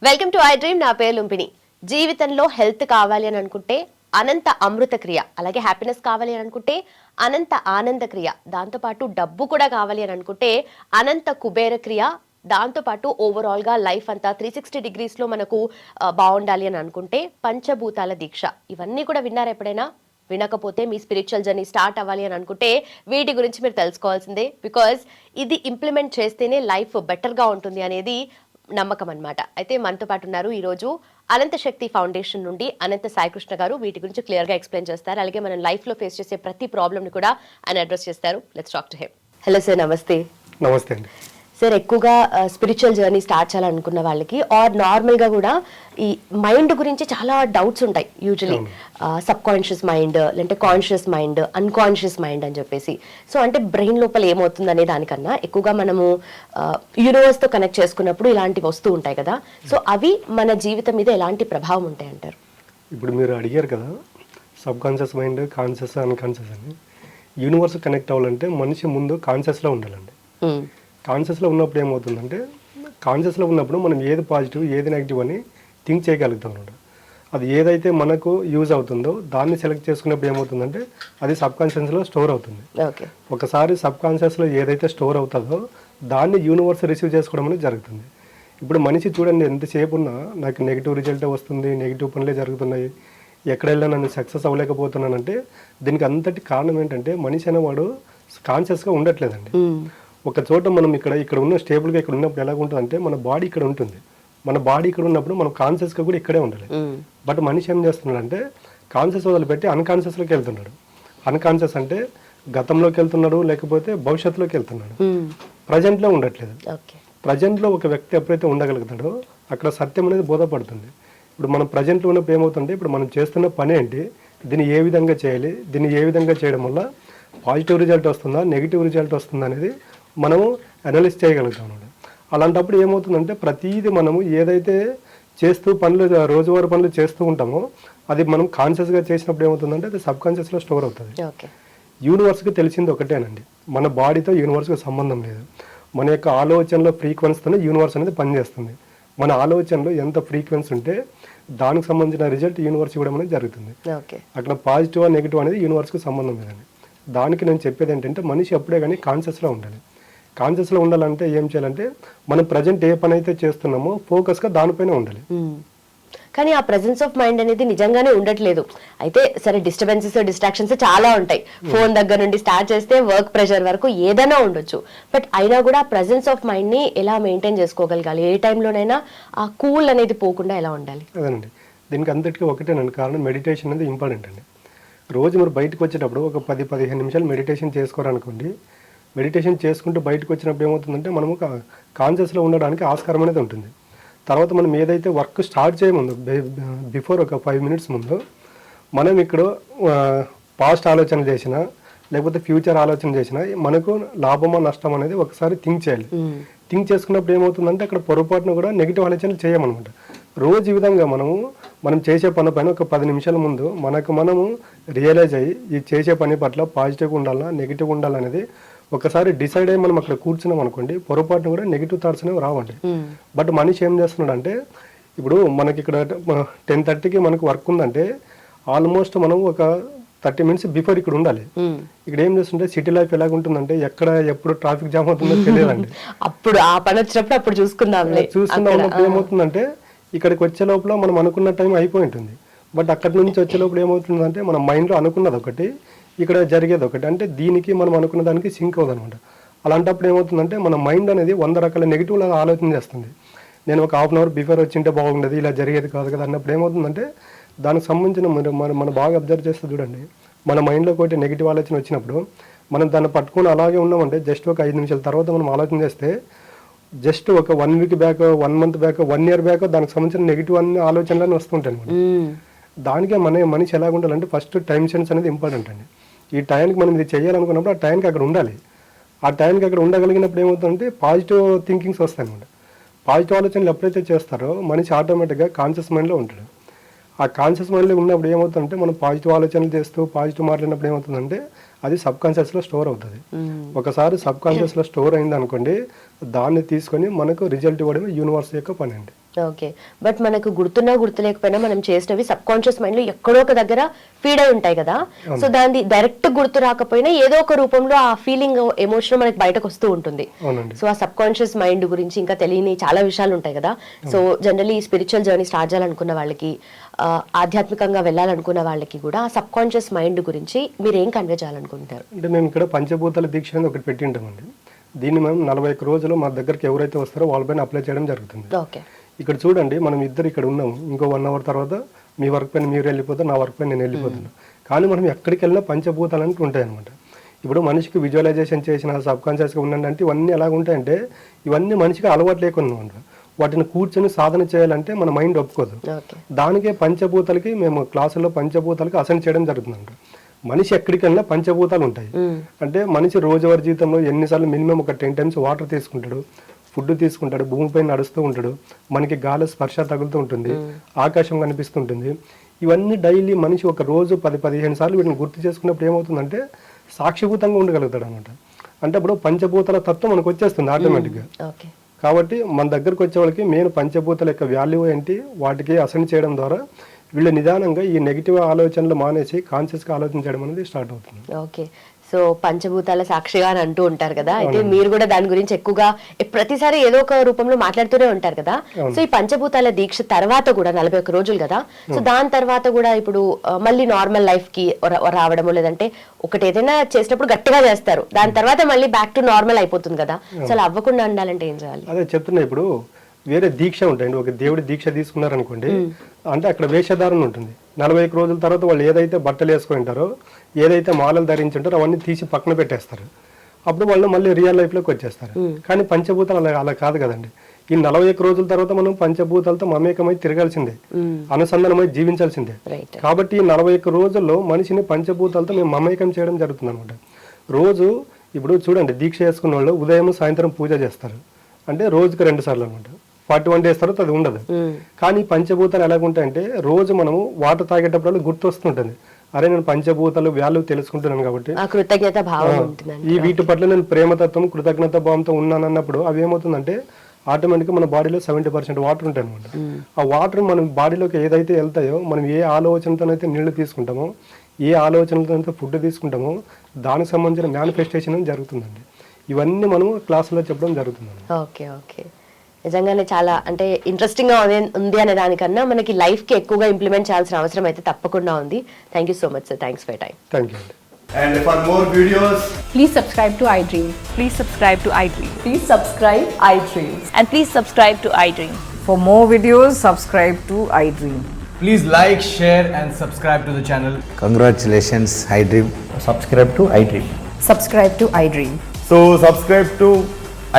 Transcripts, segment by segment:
Welcome to I dream. నా పేరు లుంపిని. జీవితంలో హెల్త్ కావాలి అని అనుకుంటే అనంత అమృత క్రియ, అలాగే హ్యాపీనెస్ కావాలి అని అనుకుంటే అనంత ఆనంద క్రియ, దాంతోపాటు డబ్బు కూడా కావాలి అని అనుకుంటే అనంత కుబేర క్రియ, దాంతోపాటు ఓవరాల్గా లైఫ్ అంతా 360 డిగ్రీస్లో మనకు బాగుండాలి అని అనుకుంటే పంచభూతాల దీక్ష. ఇవన్నీ కూడా విన్నారా ఎప్పుడైనా? వినకపోతే మీ స్పిరిచువల్ జర్నీ స్టార్ట్ అవ్వాలి అని అనుకుంటే వీటి గురించి మీరు తెలుసుకోవాల్సిందే. బికాజ్ ఇది ఇంప్లిమెంట్ చేస్తేనే లైఫ్ బెటర్గా ఉంటుంది అనేది నమ్మకం అన్నమాట. అయితే మనతో పాటు ఉన్నారు ఈరోజు అనంత శక్తి ఫౌండేషన్ నుండి అనంత సాయికృష్ణ గారు. వీటి గురించి క్లియర్గా ఎక్స్ప్లెయిన్ చేస్తారు. అలాగే మనం లైఫ్లో ఫేస్ చేసే ప్రతి ప్రాబ్లమ్ని కూడా ఆయన అడ్రస్ చేస్తారు. Let's talk to him. Hello sir, నమస్తే. నమస్తే అండి. సార్, ఎక్కువగా స్పిరిచువల్ జర్నీ స్టార్ట్ చేయాలనుకున్న వాళ్ళకి ఆర్ నార్మల్గా కూడా ఈ మైండ్ గురించి చాలా డౌట్స్ ఉంటాయి. యూజువలీ సబ్ కాన్షియస్ మైండ్, లేదంటే కాన్షియస్ మైండ్, అన్కాన్షియస్ మైండ్ అని చెప్పేసి. సో అంటే బ్రెయిన్ లోపల ఏమవుతుంది అనే దానికన్నా ఎక్కువగా మనము యూనివర్స్తో కనెక్ట్ చేసుకున్నప్పుడు ఇలాంటివి వస్తూ ఉంటాయి కదా. సో అవి మన జీవితం మీద ఎలాంటి ప్రభావం ఉంటాయి అంటారు? ఇప్పుడు మీరు అడిగారు కదా, sub conscious mind, conscious, unconscious అని. యూనివర్స్ కనెక్ట్ అవ్వాలంటే మనిషి ముందు కాన్షియస్లో ఉండాలండి. కాన్షియస్లో ఉన్నప్పుడు ఏమవుతుందంటే, కాన్షియస్లో ఉన్నప్పుడు మనం ఏది పాజిటివ్ ఏది నెగిటివ్ అని థింక్ చేయగలుగుతాం అన్నమాట. అది ఏదైతే మనకు యూజ్ అవుతుందో దాన్ని సెలెక్ట్ చేసుకున్నప్పుడు ఏమవుతుందంటే అది సబ్ కాన్షియస్లో స్టోర్ అవుతుంది. ఒకసారి సబ్ కాన్షియస్లో ఏదైతే స్టోర్ అవుతుందో దాన్ని యూనివర్స్ రిసీవ్ చేసుకోవడం అనేది జరుగుతుంది. ఇప్పుడు మనిషి చూడండి, ఎంతసేపు ఉన్నా నాకు నెగిటివ్ రిజల్టే వస్తుంది, నెగిటివ్ పనులే జరుగుతున్నాయి, ఎక్కడ వెళ్ళినా నన్ను సక్సెస్ అవ్వలేకపోతున్నానంటే దీనికి అంతటి కారణం ఏంటంటే మనిషి అనేవాడు కాన్షియస్గా ఉండట్లేదండి. ఒక చోట మనం ఇక్కడ ఉన్న స్టేబుల్గా ఇక్కడ ఉన్నప్పుడు ఎలా ఉంటుందంటే మన బాడీ ఇక్కడ ఉంటుంది. మన బాడీ ఇక్కడ ఉన్నప్పుడు మనం కాన్షియస్గా కూడా ఇక్కడే ఉండాలి. బట్ మనిషి ఏం చేస్తున్నాడంటే కాన్షియస్ వదిలిపెట్టి అన్కాన్షియస్లోకి వెళ్తున్నాడు. అన్కాన్షియస్ అంటే గతంలోకి వెళ్తున్నాడు, లేకపోతే భవిష్యత్తులోకి వెళ్తున్నాడు, ప్రజెంట్లో ఉండట్లేదు. ప్రజెంట్లో ఒక వ్యక్తి ఎప్పుడైతే ఉండగలుగుతాడో అక్కడ సత్యం అనేది బోధపడుతుంది. ఇప్పుడు మనం ప్రజెంట్లో ఉన్నప్పుడు ఏమవుతుంటే, ఇప్పుడు మనం చేస్తున్న పని ఏంటి, దీన్ని ఏ విధంగా చేయాలి, దీన్ని ఏ విధంగా చేయడం వల్ల పాజిటివ్ రిజల్ట్ వస్తుందా, నెగిటివ్ రిజల్ట్ వస్తుందా అనేది మనము అనలైజ్ చేయగలుగుతాం. అలాంటప్పుడు ఏమవుతుందంటే ప్రతిదీ మనము ఏదైతే చేస్తూ పనులు, రోజువారీ పనులు చేస్తూ ఉంటామో అది మనం కాన్షియస్గా చేసినప్పుడు ఏమవుతుందంటే అది సబ్ కాన్షియస్లో స్టోర్ అవుతుంది. యూనివర్స్కి తెలిసింది ఒకటేనండి, మన బాడీతో యూనివర్స్కి సంబంధం లేదు. మన యొక్క ఆలోచనలో ఫ్రీక్వెన్సీతోనే యూనివర్స్ అనేది పనిచేస్తుంది. మన ఆలోచనలో ఎంత ఫ్రీక్వెన్సీ ఉంటే దానికి సంబంధించిన రిజల్ట్ యూనివర్స్ ఇవ్వడం అనేది జరుగుతుంది. అక్కడ పాజిటివ్ నెగిటివ్ అనేది యూనివర్స్కి సంబంధం లేదండి. దానికి నేను చెప్పేది ఏంటంటే మనిషి ఎప్పుడే కానీ కాన్షియస్లో ఉండాలి. కాన్షియస్లో ఉండాలంటే ఏం చేయాలంటే మనం ప్రజెంట్ ఏ పని అయితే చేస్తున్నామో ఫోకస్గా దానిపైన ఉండాలి. కానీ ఆ ప్రెజెన్స్ ఆఫ్ మైండ్ అనేది నిజంగానే ఉండట్లేదు. అయితే సరే, డిస్ట్రాక్షన్స్ చాలా ఉంటాయి. ఫోన్ దగ్గర నుండి స్టార్ట్ చేస్తే వర్క్ ప్రెషర్ వరకు ఏదైనా ఉండొచ్చు. బట్ అయినా కూడా ఆ ప్రెజెన్స్ ఆఫ్ మైండ్ ని ఎలా మెయింటైన్ చేసుకోగలగాలి? ఏ టైంలోనైనా ఆ కూల్ అనేది పోకుండా ఎలా ఉండాలి? అదేనండి, దీనికి అంతటికీ ఒకటేనండి కారణం, మెడిటేషన్ అనేది ఇంపార్టెంట్ అండి. రోజు మీరు బయటకు వచ్చేటప్పుడు ఒక 10-15 నిమిషాలు మెడిటేషన్ చేసుకోరనుకోండి. మెడిటేషన్ చేసుకుంటూ బయటకు వచ్చినప్పుడు ఏమవుతుందంటే మనము కాన్షియస్లో ఉండడానికి ఆస్కారం అనేది ఉంటుంది. తర్వాత మనం ఏదైతే వర్క్ స్టార్ట్ చేయముందు, బిఫోర్ ఒక 5 మినిట్స్ ముందు మనం ఇక్కడ పాస్ట్ ఆలోచన చేసినా లేకపోతే ఫ్యూచర్ ఆలోచన చేసినా మనకు లాభమా నష్టం అనేది ఒకసారి థింక్ చేయాలి. థింక్ చేసుకున్నప్పుడు ఏమవుతుందంటే అక్కడ పొరపాటును కూడా నెగిటివ్ ఆలోచనలు చేయమన్నమాట. రోజు ఈ విధంగా మనం చేసే పని పైన ఒక 10 నిమిషాల ముందు మనము రియలైజ్ అయ్యి ఈ చేసే పని పట్ల పాజిటివ్గా ఉండాలా నెగిటివ్గా ఉండాలనేది ఒకసారి డిసైడ్ అయ్యి మనం అక్కడ కూర్చున్నాం అనుకోండి, పొరపాటును కూడా నెగిటివ్ థాట్స్ అనేవి రావండి. బట్ మనిషి ఏం చేస్తున్నాడు అంటే, ఇప్పుడు మనకి ఇక్కడ 10:30కి మనకు వర్క్ ఉందంటే ఆల్మోస్ట్ మనం ఒక 30 మినిట్స్ బిఫోర్ ఇక్కడ ఉండాలి. ఇక్కడ ఏం చేస్తుంటే సిటీ లైఫ్ ఎలాగ ఉంటుందంటే ఎక్కడ ఎప్పుడు ట్రాఫిక్ జామ్ అవుతుందో తెలియదండి. అప్పుడు ఆ పని వచ్చినప్పుడు అప్పుడు చూసుకున్నప్పుడు ఏమవుతుందంటే ఇక్కడికి వచ్చే లోపల మనం అనుకున్న టైం అయిపోయి ఉంటుంది. బట్ అక్కడి నుంచి వచ్చే లోపల ఏమవుతుందంటే మన మైండ్లో అనుకున్నది ఒకటి, ఇక్కడ జరిగేది ఒకటి. అంటే దీనికి మనం అనుకున్న దానికి సింక్ అవుతుందన్నమాట. అలాంటప్పుడు ఏమవుతుందంటే మన మైండ్ అనేది 100 రకాల నెగిటివ్లో ఆలోచన చేస్తుంది. నేను ఒక హాఫ్ అన్ అవర్ బిఫోర్ వచ్చింటే బాగుండేది, ఇలా జరిగేది కాదు కదా అన్నప్పుడు ఏమవుతుందంటే దానికి సంబంధించిన మన బాగా అబ్జర్వ్ చేస్తే చూడండి, మన మైండ్లో ఒకటి నెగిటివ్ ఆలోచన వచ్చినప్పుడు మనం దాన్ని పట్టుకొని అలాగే ఉన్నామంటే జస్ట్ ఒక 5 నిమిషాల తర్వాత మనం ఆలోచన చేస్తే జస్ట్ ఒక 1 week back, 1 month back, 1 year back దానికి సంబంధించిన నెగిటివ్ అన్ని ఆలోచనలు వస్తుంటాయి అనమాట. దానికే మనిషి ఎలాగ ఉండాలంటే ఫస్ట్ టైం సెన్స్ అనేది ఇంపార్టెంట్ అండి. ఈ టైంకి మనం ఇది చేయాలనుకున్నప్పుడు ఆ టైంకి అక్కడ ఉండాలి. ఆ టైంకి అక్కడ ఉండగలిగినప్పుడు ఏమవుతుందంటే పాజిటివ్ థింకింగ్స్ వస్తాయి అనమాట. పాజిటివ్ ఆలోచనలు ఎప్పుడైతే చేస్తారో మనిషి ఆటోమేటిక్గా కాన్షియస్ మైండ్లో ఉంటాడు. ఆ కాన్షియస్ మైండ్లో ఉన్నప్పుడు ఏమవుతుందంటే మనం పాజిటివ్ ఆలోచనలు చేస్తూ పాజిటివ్ మాట్లాడినప్పుడు ఏమవుతుందంటే అది సబ్ కాన్షియస్లో స్టోర్ అవుతుంది. ఒకసారి సబ్ కాన్షియస్లో స్టోర్ అయింది అనుకోండి, దాన్ని తీసుకొని మనకు రిజల్ట్ ఇవ్వడమే యూనివర్స్ యొక్క పని అండి. ఓకే, బట్ మనకు గుర్తున్నా గుర్తులేకపోయినా మనం చేసినవి సబ్ కాన్షియస్ మైండ్ లో ఎక్కడో ఒక దగ్గర ఫీడ్ అయి ఉంటాయి కదా. సో దాన్ని డైరెక్ట్ గుర్తు రాకపోయినా ఏదో ఒక రూపంలో ఆ ఫీలింగ్ ఎమోషన్ మనకి బయటకు వస్తూ ఉంటుంది. సో ఆ సబ్ కాన్షియస్ మైండ్ గురించి ఇంకా తెలియని చాలా విషయాలు ఉంటాయి కదా. So generally spiritual journey start చేయాలనుకున్న వాళ్ళకి, ఆధ్యాత్మికంగా వెళ్ళాలనుకున్న వాళ్ళకి కూడా ఆ సబ్ కాన్షియస్ మైండ్ గురించి మీరు ఏం కన్వే చేయాలనుకుంటారు? అంటే మేము ఇక్కడ పంచభూతాల దీక్ష అనేది ఒకటి పెట్టి ఉంటామండి. దీన్ని మేము 41 రోజులు మా దగ్గరికి ఎవరైతే వస్తారో వాళ్ళపైన అప్లై చేయడం జరుగుతుంది. ఓకే, ఇక్కడ చూడండి, మనం ఇద్దరు ఇక్కడ ఉన్నాము, ఇంకో 1 అవర్ తర్వాత మీ వర్క్ పైన మీరు వెళ్ళిపోతారు, నా వర్క్ పైన నేను వెళ్ళిపోతాను. కానీ మనం ఎక్కడికి వెళ్ళినా పంచభూతాలు అంటే ఉంటాయి అనమాట. ఇప్పుడు మనిషికి విజువలైజేషన్ చేసిన సబ్ కాన్షియస్గా ఉండండి అంటే ఇవన్నీ ఎలాగ ఉంటాయంటే ఇవన్నీ మనిషికి అలవాటు లేకుండా ఉంటాయి. వాటిని కూర్చొని సాధన చేయాలంటే మన మైండ్ ఒప్పుకోదు. దానికే పంచభూతాలకి మేము క్లాసుల్లో పంచభూతాలకి అసైన్ చేయడం జరుగుతుందంట. మనిషి ఎక్కడికి వెళ్ళినా పంచభూతాలు ఉంటాయి. అంటే మనిషి రోజువారీ జీవితంలో ఎన్నిసార్లు మినిమం ఒక 10 times వాటర్ తీసుకుంటాడు, ఫుడ్ తీసుకుంటాడు, భూమిపై నడుస్తూ ఉంటాడు, మనకి గాలి స్పర్శ తగులుతూ ఉంటుంది, ఆకాశం కనిపిస్తుంటుంది. ఇవన్నీ డైలీ మనిషి ఒక రోజు 10-15 సార్లు వీటిని గుర్తు చేసుకున్నప్పుడు ఏమవుతుందంటే సాక్షిభూతంగా ఉండగలుగుతాడు అనమాట. అంటే అప్పుడు పంచభూతాల తత్వం మనకు వచ్చేస్తుంది ఆటోమేటిక్గా. కాబట్టి మన దగ్గరకు వచ్చే వాళ్ళకి మెయిన్ పంచభూతాల యొక్క వాల్యూ ఏంటి, వాటికి అసైన్ చేయడం ద్వారా వీళ్ళు నిదానంగా ఈ నెగిటివ్ ఆలోచనలు మానేసి కాన్షియస్గా ఆలోచన చేయడం అనేది స్టార్ట్ అవుతుంది. ఓకే, సో పంచభూతాల సాక్షిగా అని అంటూ ఉంటారు కదా, అయితే మీరు కూడా దాని గురించి ఎక్కువగా ప్రతిసారి ఏదో ఒక రూపంలో మాట్లాడుతూనే ఉంటారు కదా. సో ఈ పంచభూతాల దీక్ష తర్వాత కూడా 41 రోజులు కదా, సో దాని తర్వాత కూడా ఇప్పుడు మళ్ళీ నార్మల్ లైఫ్ కి రావడము, లేదంటే ఒకటి ఏదైనా చేసినప్పుడు గట్టిగా చేస్తారు, దాని తర్వాత మళ్ళీ బ్యాక్ టు నార్మల్ అయిపోతుంది కదా. సో అలా అవ్వకుండా ఉండాలంటే ఏం చేయాలి? అదే చెప్తున్నా, ఇప్పుడు వేరే దీక్ష ఉంటాయండి. ఒక దేవుడి దీక్ష తీసుకున్నారనుకోండి, అంటే అక్కడ వేషధారణ ఉంటుంది. 41 రోజుల తర్వాత వాళ్ళు ఏదైతే బట్టలు వేసుకొని ఉంటారో, ఏదైతే మాలలు ధరించి ఉంటారో అవన్నీ తీసి పక్కన పెట్టేస్తారు. అప్పుడు వాళ్ళు మళ్ళీ రియల్ లైఫ్లోకి వచ్చేస్తారు. కానీ పంచభూతాలు అలా కాదు కదండి. ఈ 41 రోజుల తర్వాత మనం పంచభూతాలతో మమేకమై తిరగాల్సిందే, అనుసంధానమై జీవించాల్సిందే. కాబట్టి ఈ 41 రోజుల్లో మనిషిని పంచభూతాలతో మేము మమేకం చేయడం జరుగుతుంది అనమాట. రోజు ఇప్పుడు చూడండి, దీక్ష చేసుకున్న వాళ్ళు ఉదయం సాయంత్రం పూజ చేస్తారు, అంటే రోజుకి 2 సార్లు అనమాట. 41 days తర్వాత అది ఉండదు. కానీ పంచభూతాలు ఎలాగుంటాయంటే రోజు మనము వాటర్ తాగేటప్పుడు గుర్తు వస్తుంటుంది, అరే నేను పంచభూతాలు వాల్యూ తెలుసుకుంటున్నాను కాబట్టి కృతజ్ఞత భావం ఉంటుంది, ఈ వీటి పట్ల నేను ప్రేమతత్వం కృతజ్ఞత భావంతో ఉన్నాను అన్నప్పుడు అవి ఏమవుతుందంటే ఆటోమేటిక్గా మన బాడీలో 70% వాటర్ ఉంటాయి అనమాట. ఆ వాటర్ మన బాడీలోకి ఏదైతే వెళ్తాయో, మనం ఏ ఆలోచనతోనైతే నీళ్లు తీసుకుంటామో, ఏ ఆలోచనలతో ఫుడ్ తీసుకుంటామో దానికి సంబంధించిన మేనిఫెస్టేషన్ జరుగుతుందండి. ఇవన్నీ మనం క్లాసులో చెప్పడం జరుగుతుందండి. ఓకే ఓకే, నిజంగానే చాలా అంటే ఇంట్రెస్టింగ్ గా ఉంది అనే దానికన్నా మనకి లైఫ్ కి ఎక్కువగా ఇంప్లిమెంట్ చేయాల్సిన అవసరం అయితే తప్పకుండా ఉంది. Thank you so much sir, thanks for time. Thank you అండి. And for more videos, please subscribe to iDream. Please subscribe to iDream. Please subscribe iDream. And please subscribe to iDream. For more videos, subscribe to iDream. please like, share and subscribe to the channel. Congratulations, iDream. Subscribe to iDream. Subscribe to iDream. So subscribe to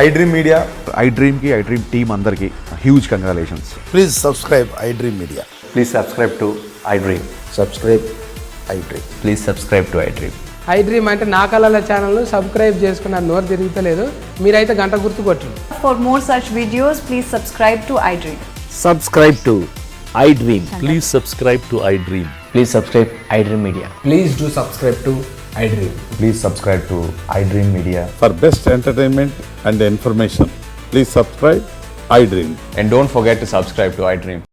iDream Media. iDream ki iDream team అందరికి huge congratulations. Please subscribe iDream Media. Please subscribe to iDream. Subscribe iDream. Please subscribe to iDream. iDream అంటే నా కళల channel subscribe చేసుకున్న నోరు తిరుగుతలేదు, మీరైతే గంట గుర్తు కొట్టండి. For more such videos, please subscribe to iDream. Subscribe to iDream. Please subscribe to iDream. Please subscribe iDream Media. Please do subscribe to iDream. Please subscribe to iDream Media. For best entertainment and information, please subscribe iDream. And don't forget to subscribe to iDream.